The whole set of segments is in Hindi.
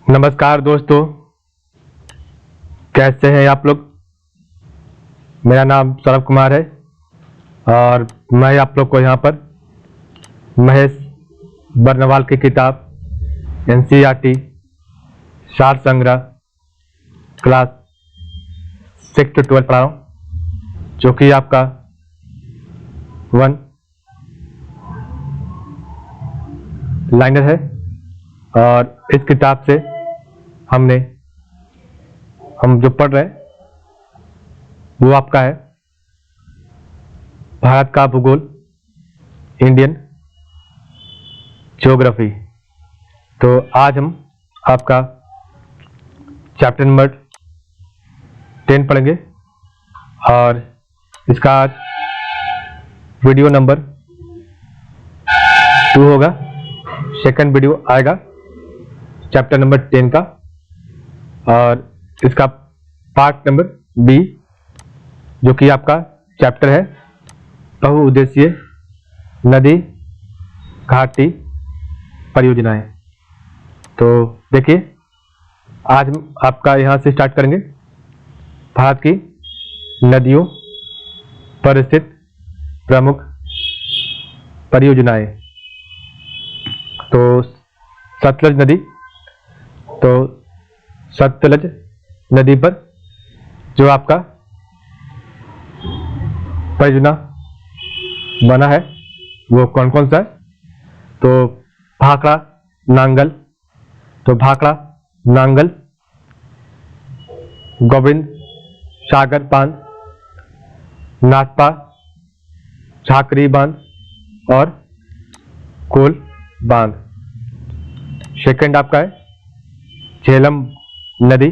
नमस्कार दोस्तों, कैसे हैं आप लोग। मेरा नाम सौरभ कुमार है और मैं आप लोग को यहाँ पर महेश बर्नवाल की किताब एनसीईआरटी सार संग्रह क्लास 6 to 12 पढ़ा रहा हूँ, जो कि आपका 1 लाइनर है। और इस किताब से हम जो पढ़ रहे हैं वो आपका है भारत का भूगोल, इंडियन ज्योग्राफी। तो आज हम आपका चैप्टर नंबर 10 पढ़ेंगे और इसका आज वीडियो नंबर 2 होगा। सेकंड वीडियो आएगा चैप्टर नंबर 10 का और इसका पार्ट नंबर बी, जो कि आपका चैप्टर है बहुउद्देशीय नदी घाटी परियोजनाएं। तो देखिए, आज हम आपका यहाँ से स्टार्ट करेंगे भारत की नदियों पर स्थित प्रमुख परियोजनाएं। तो सतलज नदी, तो सतलज नदी पर जो आपका परियोजना बना है वो कौन कौन सा है। तो भाखड़ा नांगल, तो भाखड़ा नांगल, गोविंद सागर बांध, नाथपा झाकरी बांध और कोल बांध। सेकंड आपका है झेलम नदी,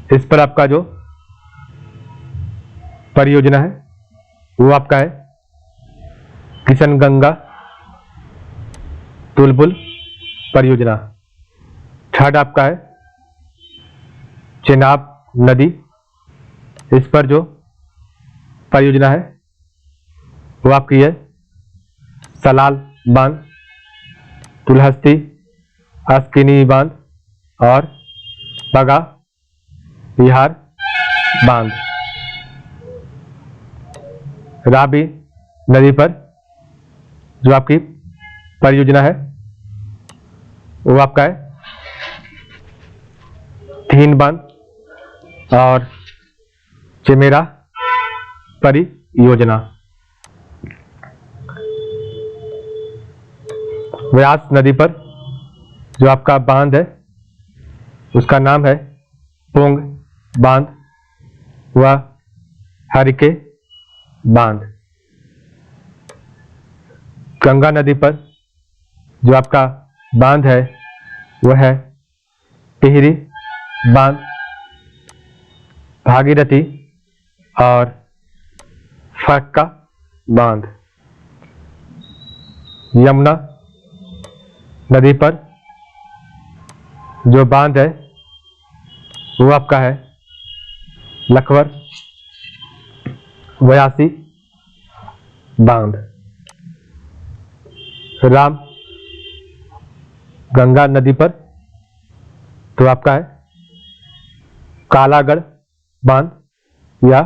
इस पर आपका जो परियोजना है वो आपका है किशनगंगा तुलबुल परियोजना। थर्ड आपका है चेनाब नदी, इस पर जो परियोजना है वो आपकी है सलाल बांध, तुलहस्ती अस्किनी बांध और बगा बिहार बांध। राबी नदी पर जो आपकी परियोजना है वो आपका है थीन बांध और चेमेरा परियोजना। व्यास नदी पर जो आपका बांध है उसका नाम है पोंग बांध व हरिके बांध। गंगा नदी पर जो आपका बांध है वह है टिहरी बांध, भागीरथी और फक्का बांध। यमुना नदी पर जो बांध है वो आपका है लखवर व्यासी बांध। राम गंगा नदी पर तो आपका है कालागढ़ बांध या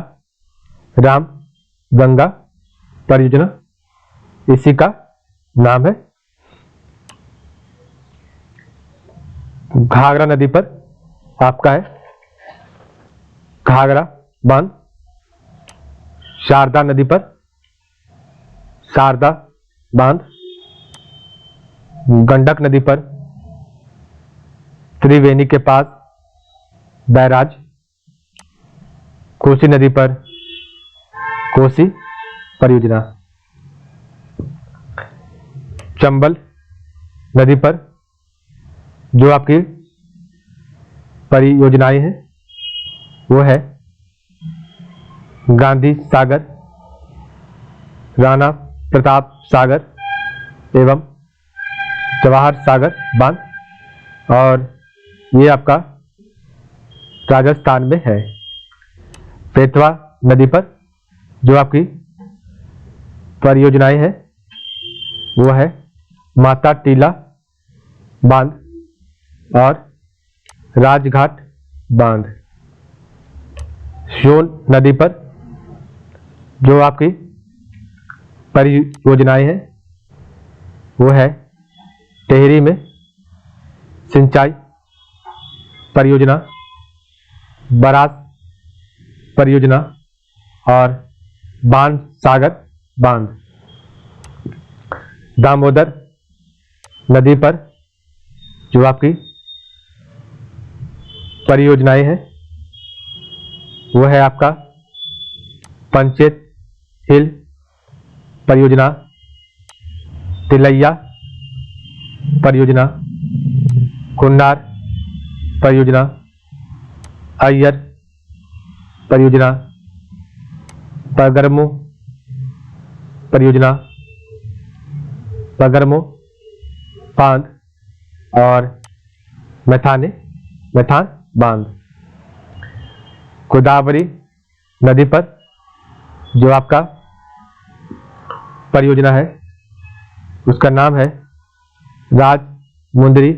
राम गंगा परियोजना, इसी का नाम है। घाघरा नदी पर आपका है घाघरा बांध। शारदा नदी पर शारदा बांध। गंडक नदी पर त्रिवेणी के पास बैराज। कोसी नदी पर कोसी परियोजना। चंबल नदी पर जो आपकी परियोजनाएं हैं वो है गांधी सागर, राणा प्रताप सागर एवं जवाहर सागर बांध, और ये आपका राजस्थान में है। बेतवा नदी पर जो आपकी परियोजनाएं हैं वो है माता टीला बांध और राजघाट बांध। सोन नदी पर जो आपकी परियोजनाएं हैं वो है टेहरी में सिंचाई परियोजना, बरास परियोजना और बाण सागर बांध। दामोदर नदी पर जो आपकी परियोजनाएं हैं वो है आपका पंचेत हिल परियोजना, तिलैया परियोजना, कुन्नार परियोजना, अय्यर परियोजना, पगरमू परियोजना, पगरमू बांध और मैथान बांध। गोदावरी नदी पर जो आपका परियोजना है उसका नाम है राजमुंदरी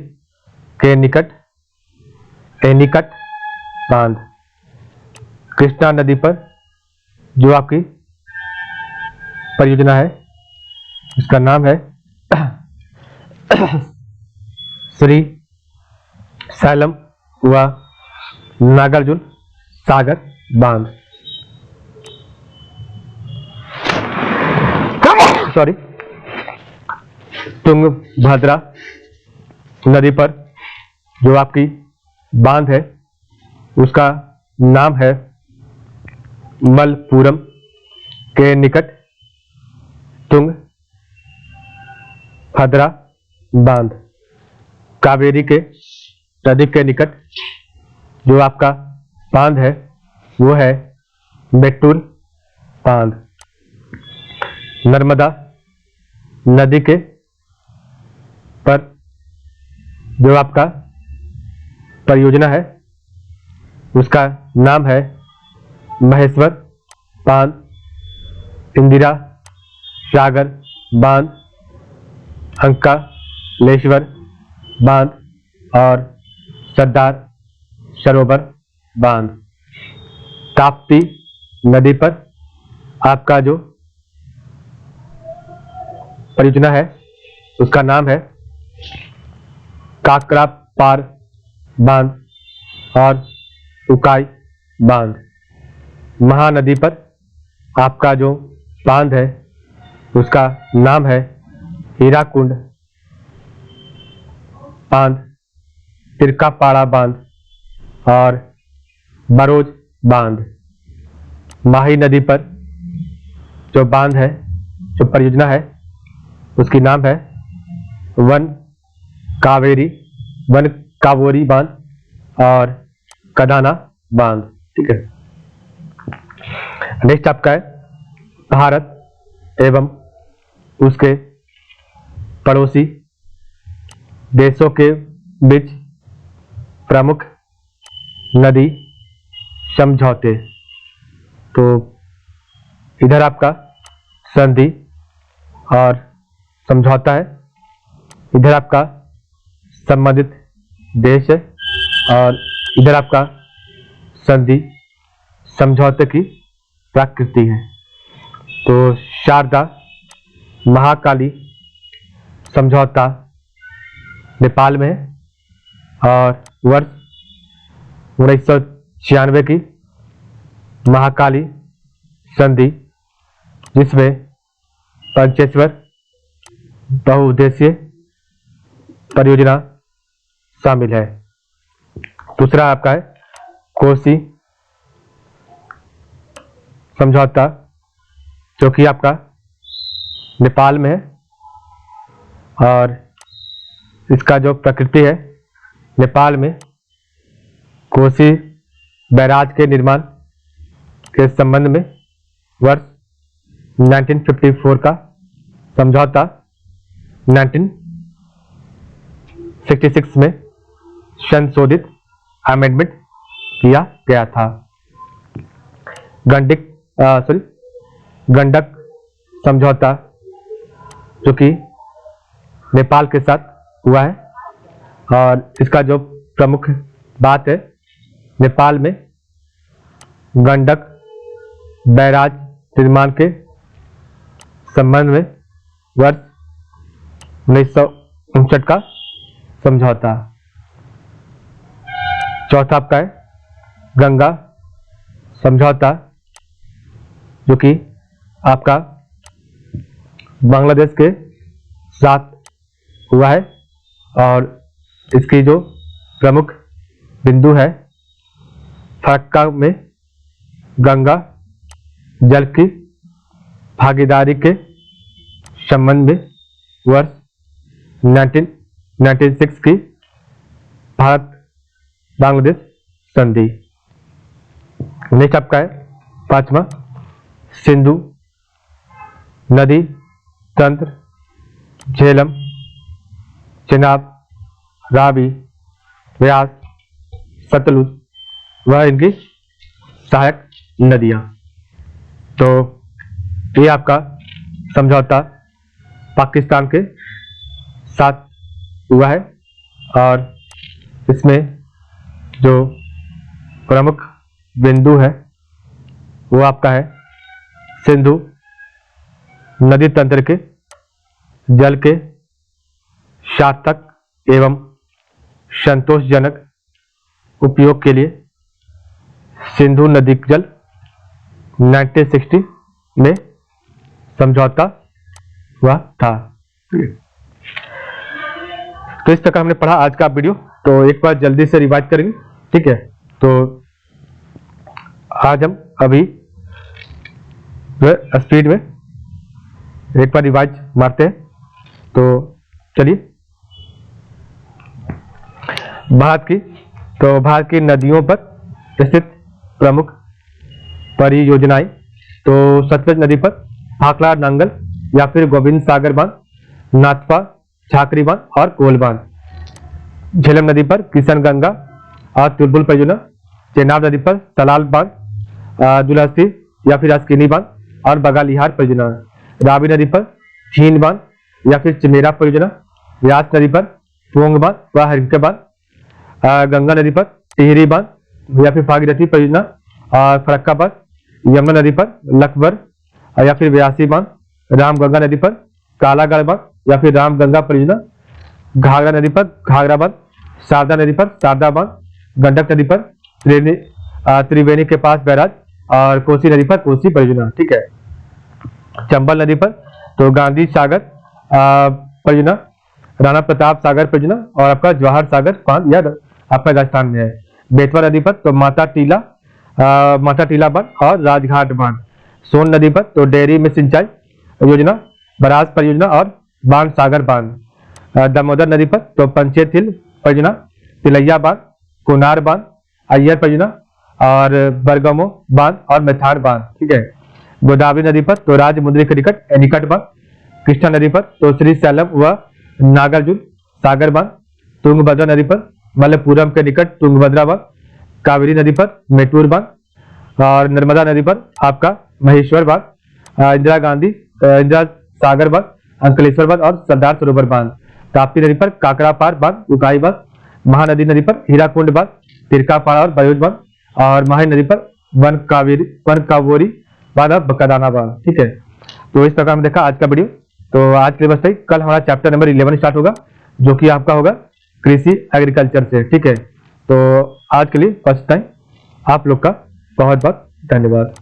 के निकट एनीकट बांध। कृष्णा नदी पर जो आपकी परियोजना है उसका नाम है श्री सैलम व नागार्जुन सागर बांध। सॉरी, तुंगभद्रा नदी पर जो आपकी बांध है उसका नाम है मलपुरम के निकट तुंगभद्रा बांध। कावेरी के नदी के निकट जो आपका बांध है वो है मेट्टूर बांध। नर्मदा नदी के पर जो आपका परियोजना है उसका नाम है महेश्वर बांध, इंदिरा सागर बांध, अंकालेश्वर बांध और सरदार सरोवर बांध। ताप्ती नदी पर आपका जो परियोजना है उसका नाम है काकरा पार बांध और उकाई बांध। महानदी पर आपका जो बांध है उसका नाम है हीराकुंड बांध, तिरकापाड़ा बांध और बरोज बांध। माही नदी पर जो बांध है, जो परियोजना है उसकी नाम है वन कावोरी बांध और कदाना बांध। ठीक है। नेक्स्ट आपका है भारत एवं उसके पड़ोसी देशों के बीच प्रमुख नदी समझौते। तो इधर आपका संधि और समझौता है, इधर आपका संबंधित देश है और इधर आपका संधि समझौते की प्रकृति है। तो शारदा महाकाली समझौता नेपाल में है और वर्ष 1996 की महाकाली संधि जिसमें पंचेश्वर बहुउद्देशीय परियोजना शामिल है। दूसरा आपका है कोसी समझौता जो कि आपका नेपाल में है और इसका जो प्रकृति है नेपाल में कोसी बैराज के निर्माण के संबंध में वर्ष 1954 का समझौता 1966 में संशोधित अमेंडमेंट किया गया था। गंडक समझौता जो कि नेपाल के साथ हुआ है और इसका जो प्रमुख बात है, नेपाल में गंडक बैराज निर्माण के संबंध में वर्ष 1959 का समझौता। चौथा आपका है गंगा समझौता, जो कि आपका बांग्लादेश के साथ हुआ है और इसकी जो प्रमुख बिंदु है, फरक्का में गंगा जल की भागीदारी के संबंध में वर्ष 1996 की भारत बांग्लादेश संधि। नेक्स्ट आपका है पांचवा सिंधु नदी तंत्र, झेलम, चेनाब, रावी, व्यास, सतलुज वह इनकी सहायक नदियां। तो ये आपका समझौता पाकिस्तान के साथ हुआ है और इसमें जो प्रमुख बिंदु है वो आपका है सिंधु नदी तंत्र के जल के सार्थक एवं संतोषजनक उपयोग के लिए सिंधु नदी जल 1960 में समझौता हुआ था। तो इस प्रकार हमने पढ़ा आज का वीडियो। तो एक बार जल्दी से रिवाइज करेंगे, ठीक है। तो आज हम अभी स्पीड में एक बार रिवाइज मारते हैं। तो चलिए, भारत की नदियों पर स्थित प्रमुख परियोजनाएं, तो सतलुज नदी पर भाखड़ा नांगल या फिर गोविंद सागर बांध, नाथपा झाकरी बांध और कोल बांध। झेलम नदी पर किशन गंगा और तुलबुल परियोजना। चेनाब नदी पर सलाल बांध, दुलहस्ती या फिर अस्किनी बांध और बगालिहार परियोजना। रावी नदी पर झीन बांध या फिर चिमेरा परियोजना। व्यास नदी पर पोंग बांध व हरिके बांध। गंगा नदी पर टिहरी बांध या फिर भागीरथी परियोजना और फरक्का बांध। यमुना नदी पर लखबर या फिर व्यासी बांध। रामगंगा नदी पर कालागढ़ बांध या फिर रामगंगा परियोजना। घाघरा नदी पर घाघरा बांध। शारदा नदी पर शारदा बांध। गंडक नदी पर त्रिवेणी के पास बैराज और कोसी नदी पर कोसी परियोजना, ठीक है। चंबल नदी पर तो गांधी सागर परियोजना, राणा प्रताप सागर परियोजना और आपका जवाहर सागर बांध या आपका राजस्थान में है। बेतवा नदी पर तो माता टीला बांध और राजघाट बांध। सोन नदी पर तो डेयरी में सिंचाई योजना, बराज परियोजना और बांध सागर बांध। दामोदर नदी पर तो पंचेत हिल परियोजना, तिलैया बांध, कोनार बांध, अय्यर परियोजना और बरगमो बांध और मेथार बांध, ठीक है। गोदावरी नदी पर तो राजमुंद्री के निकट एनीकट बांध। कृष्णा नदी पर तो श्री सैलम व नागार्जुन सागर बांध। तुंगभद्रा नदी पर मलप्पुरम के निकट तुंगभद्रा बांध। कावेरी नदी पर मेटूर बांध और नर्मदा नदी पर आपका महेश्वर बांध। इंदिरा सागर बांध, अंकलेश्वर बांध और सरदार सरोवर बांध। ताप्ती नदी पर काकरापार बांध, उकाई बांध। महानदी नदी पर हीराकुंड बांध, तिरकापाड़ा और बयोज बांध और माही नदी पर वनकावोरी बांध और बकादाना बांध, ठीक है। तो इस प्रकार में देखा आज का वीडियो। तो आज के लिए बस कल हमारा चैप्टर नंबर 11 स्टार्ट होगा, जो कि आपका होगा कृषि एग्रीकल्चर से, ठीक है। तो आज के लिए फर्स्ट टाइम आप लोग का बहुत बहुत धन्यवाद।